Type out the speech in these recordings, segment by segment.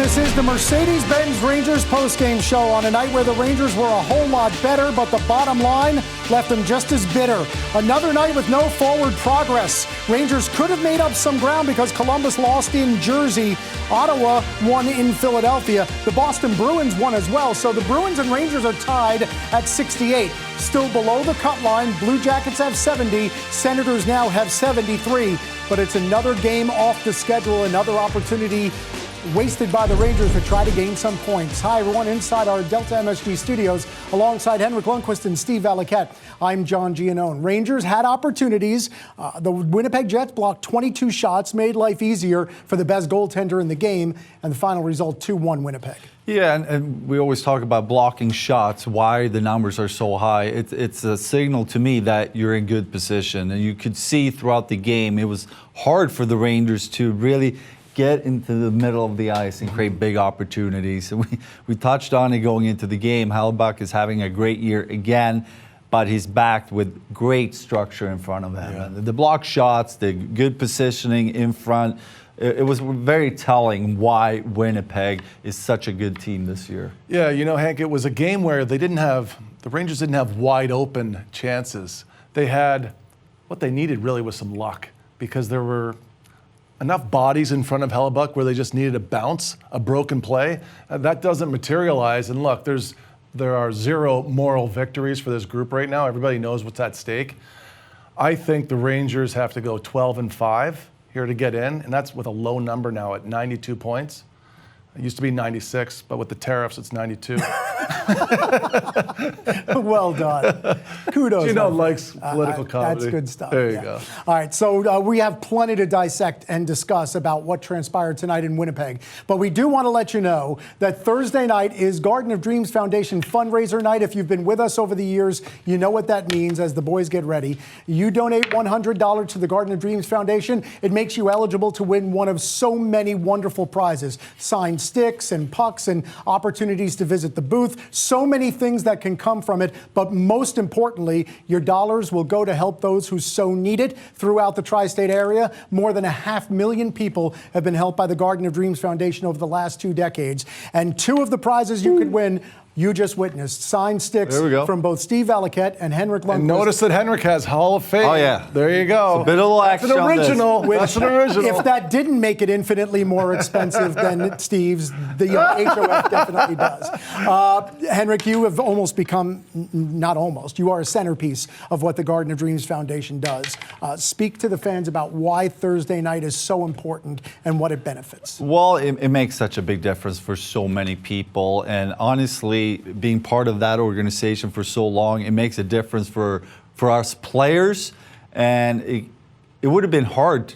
This is the Mercedes-Benz Rangers postgame show on a night where the Rangers were a whole lot better, but the bottom line left them just as bitter. Another night with no forward progress. Rangers could have made up some ground because Columbus lost in Jersey. Ottawa won in Philadelphia. The Boston Bruins won as well. So the Bruins and Rangers are tied at 68. Still below the cut line. Blue Jackets have 70. Senators now have 73. But it's another game off the schedule, another opportunity wasted by the Rangers to try to gain some points. Hi, everyone, inside our Delta MSG studios, alongside Henrik Lundqvist and Steve Valiquette. I'm John Giannone. Rangers had opportunities. The Winnipeg Jets blocked 22 shots, made life easier for the best goaltender in the game, and the final result, 2-1 Winnipeg. Yeah, and we always talk about blocking shots, why the numbers are so high. It's a signal to me that you're in good position. And you could see throughout the game, it was hard for the Rangers to really get into the middle of the ice and create big opportunities. And we touched on it going into the game. Hellebuyck is having a great year again, but he's backed with great structure in front of him. Yeah. The block shots, the good positioning in front, it was very telling why Winnipeg is such a good team this year. Yeah, you know, Hank, it was a game where the Rangers didn't have wide open chances. They had, what they needed really was some luck, because there were enough bodies in front of Hellebuyck where they just needed a bounce, a broken play. That doesn't materialize. And look, there are zero moral victories for this group right now. Everybody knows what's at stake. I think the Rangers have to go 12-5 here to get in, and that's with a low number now at 92 points. It used to be 96, but with the tariffs, it's 92. Well done. Kudos. Gino likes political comedy. That's good stuff. There you go. All right, so we have plenty to dissect and discuss about what transpired tonight in Winnipeg. But we do want to let you know that Thursday night is Garden of Dreams Foundation fundraiser night. If you've been with us over the years, you know what that means as the boys get ready. You donate $100 to the Garden of Dreams Foundation. It makes you eligible to win one of so many wonderful prizes. Signed sticks and pucks and opportunities to visit the booth. So many things that can come from it, but most importantly, your dollars will go to help those who so need it throughout the tri-state area. More than 500,000 people have been helped by the Garden of Dreams Foundation over the last 2 decades. And 2 of the prizes you could win, you just witnessed. Signed sticks from both Steve Valiquette and Henrik Lundqvist. And notice that Henrik has Hall of Fame. Oh, yeah. There you go. It's a bit of a little extra. That's an original. That's an original. If that didn't make it infinitely more expensive than Steve's, the HOF definitely does. Henrik, you have almost become, not almost, you are a centerpiece of what the Garden of Dreams Foundation does. Speak to the fans about why Thursday night is so important and what it benefits. Well, it makes such a big difference for so many people. And honestly, being part of that organization for so long, it makes a difference for us players. And it would have been hard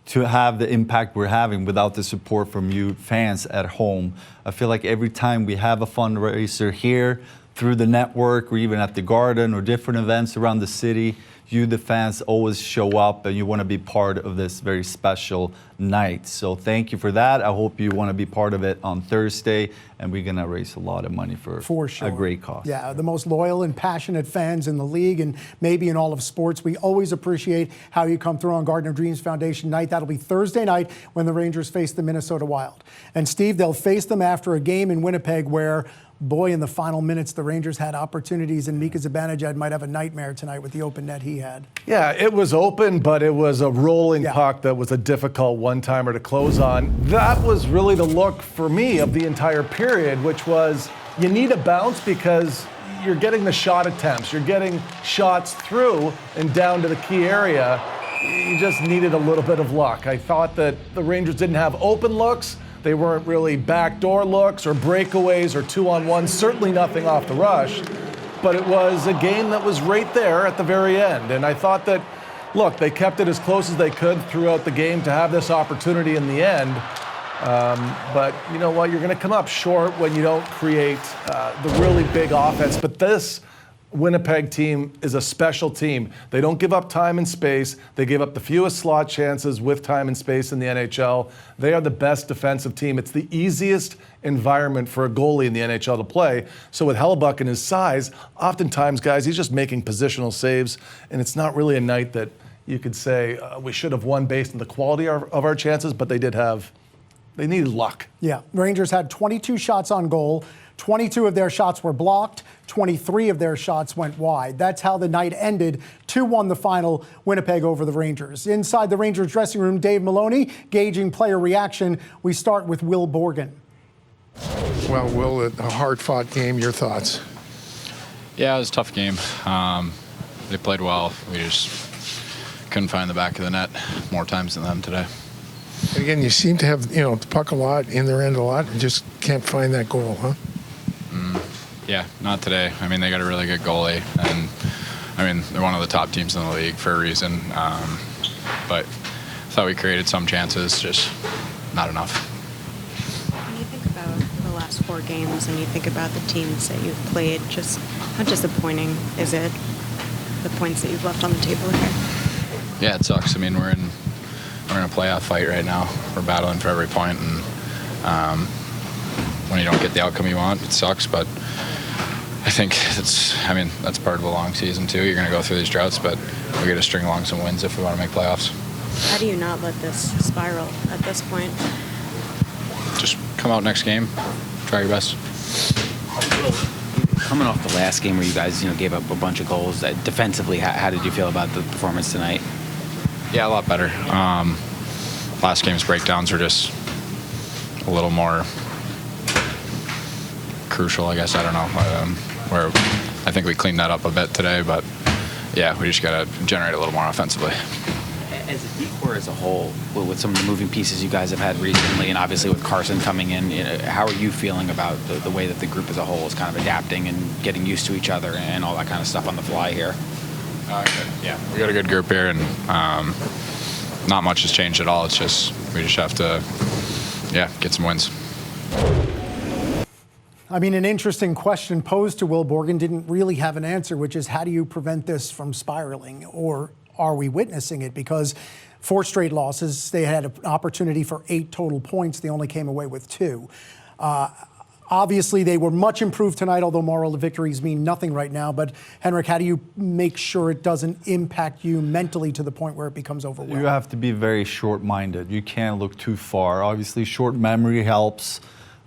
to have the impact we're having without the support from you fans at home. I feel like every time we have a fundraiser here through the network or even at the Garden or different events around the city, you, the fans, always show up and you want to be part of this very special night. So thank you for that. I hope you want to be part of it on Thursday, and we're going to raise a lot of money for sure. A great cause. Yeah, the most loyal and passionate fans in the league and maybe in all of sports. We always appreciate how you come through on Garden of Dreams Foundation night. That'll be Thursday night when the Rangers face the Minnesota Wild. And Steve, they'll face them after a game in Winnipeg where, boy, in the final minutes, the Rangers had opportunities, and Mika Zibanejad might have a nightmare tonight with the open net he had. Yeah, it was open, but it was a rolling puck that was a difficult one-timer to close on. That was really the look for me of the entire period, which was you need a bounce because you're getting the shot attempts. You're getting shots through and down to the key area. You just needed a little bit of luck. I thought that the Rangers didn't have open looks. They weren't really backdoor looks or breakaways or 2-on-1, certainly nothing off the rush. But it was a game that was right there at the very end. And I thought that, look, they kept it as close as they could throughout the game to have this opportunity in the end. But you know what? You're going to come up short when you don't create the really big offense. But this Winnipeg team is a special team. They don't give up time and space. They give up the fewest slot chances with time and space in the NHL. They are the best defensive team. It's the easiest environment for a goalie in the NHL to play. So with Hellebuyck and his size, oftentimes, guys, he's just making positional saves, and it's not really a night that you could say we should have won based on the quality of our chances, but they did have They needed luck. Yeah, Rangers had 22 shots on goal. 22 of their shots were blocked. 23 of their shots went wide. That's how the night ended. 2-1 the final, Winnipeg over the Rangers. Inside the Rangers dressing room, Dave Maloney gauging player reaction. We start with Will Borgen. Well, Will, a hard-fought game. Your thoughts? Yeah, it was a tough game. They played well. We just couldn't find the back of the net more times than them today. And again, you seem to have, the puck a lot, in their end a lot, and just can't find that goal, huh? Yeah, not today. I mean, they got a really good goalie, and I mean, they're one of the top teams in the league for a reason. But I thought we created some chances, just not enough. When you think about the last 4 games and you think about the teams that you've played, just how disappointing is it, the points that you've left on the table here? Yeah, it sucks. I mean, we're in a playoff fight right now. We're battling for every point, and when you don't get the outcome you want, it sucks. But I think that's part of a long season too. You're going to go through these droughts, but we got to string along some wins if we want to make playoffs. How do you not let this spiral at this point? Just come out next game, try your best. Coming off the last game where you guys, gave up a bunch of goals, defensively, how did you feel about the performance tonight? Yeah, a lot better. Last game's breakdowns were just a little more crucial, I guess. I don't know. Where I think we cleaned that up a bit today, but yeah, we just got to generate a little more offensively. As a decor as a whole, with some of the moving pieces you guys have had recently, and obviously with Carson coming in, how are you feeling about the way that the group as a whole is kind of adapting and getting used to each other and all that kind of stuff on the fly here? Yeah, we got a good group here, and not much has changed at all. It's just we just have to, get some wins. I mean, an interesting question posed to Will Borgen didn't really have an answer, which is how do you prevent this from spiraling, or are we witnessing it? Because 4 straight losses, they had an opportunity for 8 total points. They only came away with 2. Obviously, they were much improved tonight, although moral victories mean nothing right now. But, Henrik, how do you make sure it doesn't impact you mentally to the point where it becomes overwhelming? You have to be very short-minded. You can't look too far. Obviously, short memory helps.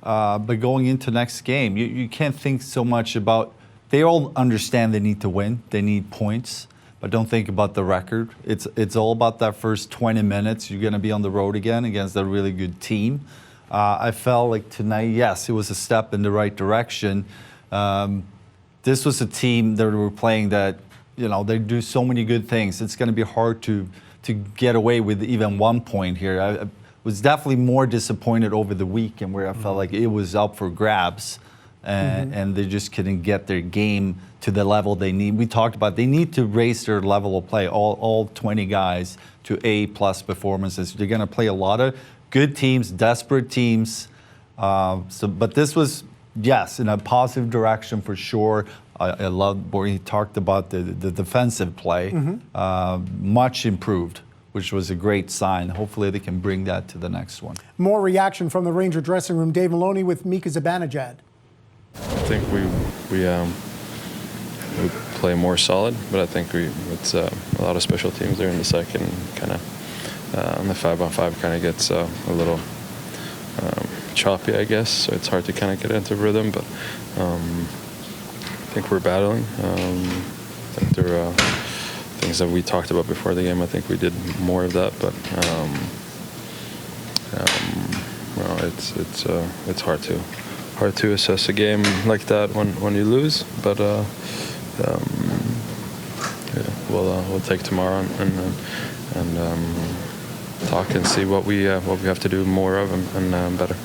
But going into next game, you can't think so much about. They all understand they need to win. They need points. But don't think about the record. It's all about that first 20 minutes. You're going to be on the road again against a really good team. I felt like tonight, yes, it was a step in the right direction. This was a team that were playing that, they do so many good things. It's going to be hard to get away with even 1 point here. I was definitely more disappointed over the weekend where I felt like it was up for grabs. And they just couldn't get their game to the level they need. We talked about they need to raise their level of play, all 20 guys, to A+ performances. They're going to play a lot of good teams, desperate teams. But this was, yes, in a positive direction for sure. I love where he talked about the defensive play, much improved, which was a great sign. Hopefully they can bring that to the next one. More reaction from the Ranger dressing room. Dave Maloney with Mika Zibanejad. I think we play more solid, but I think it's a lot of special teams there in the second. Kind of on the 5-on-5 kind of gets a little choppy, I guess. So it's hard to kind of get into rhythm, but I think we're battling. I think there are things that we talked about before the game. I think we did more of that, but it's hard to assess a game like that when you lose, but we'll take tomorrow and talk and see what we have to do more of and better.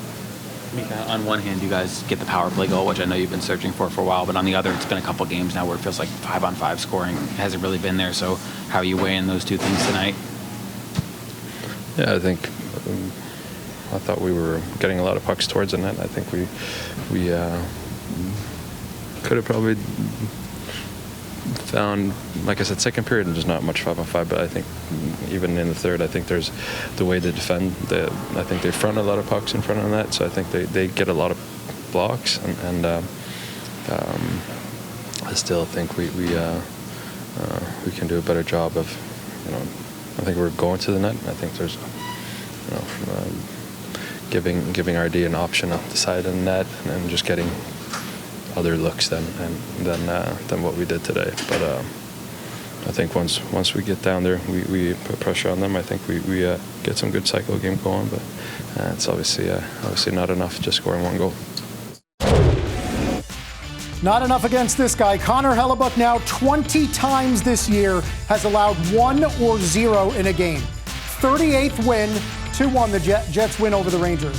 On one hand, you guys get the power play goal, which I know you've been searching for a while, but on the other, it's been a couple games now where it feels like 5-on-5 scoring hasn't really been there. So how are you weighing those two things tonight? Yeah, I thought we were getting a lot of pucks towards the net. I think we could have probably found, like I said, second period, there's not much 5-on-5, but I think even in the third, I think there's the way they defend. I think they front a lot of pucks in front of the net, so I think they get a lot of blocks, and I still think we can do a better job of, I think we're going to the net. I think there's, giving RD an option up the side of the net and just getting other looks than what we did today. But I think once we get down there, we put pressure on them. I think we get some good cycle game going, but it's obviously not enough just scoring one goal. Not enough against this guy. Connor Hellebuyck now 20 times this year has allowed 1 or 0 in a game. 38th win, 2-1 the Jets win over the Rangers.